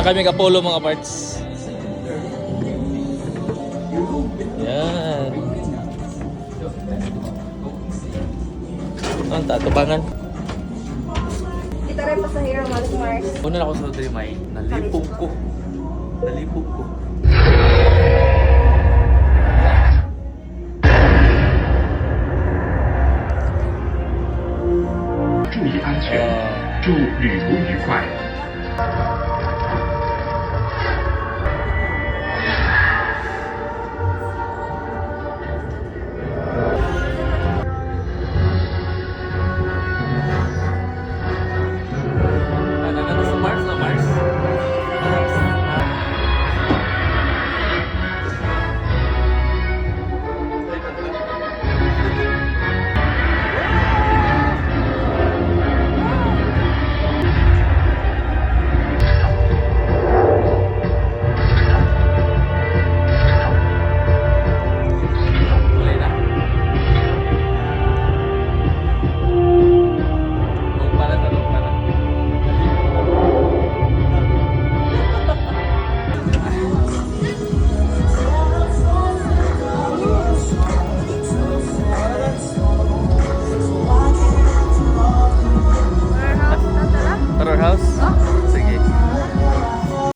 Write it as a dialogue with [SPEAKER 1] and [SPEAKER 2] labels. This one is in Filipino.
[SPEAKER 1] Sa kami Apollo mga parts. Yan. Ang tatubangan.
[SPEAKER 2] Kita rin pasahero, Mars Mars.
[SPEAKER 1] Una na ako sa Trimay. Nalipog ko. Nalipog ko.
[SPEAKER 3] 注意安全，祝旅途愉快。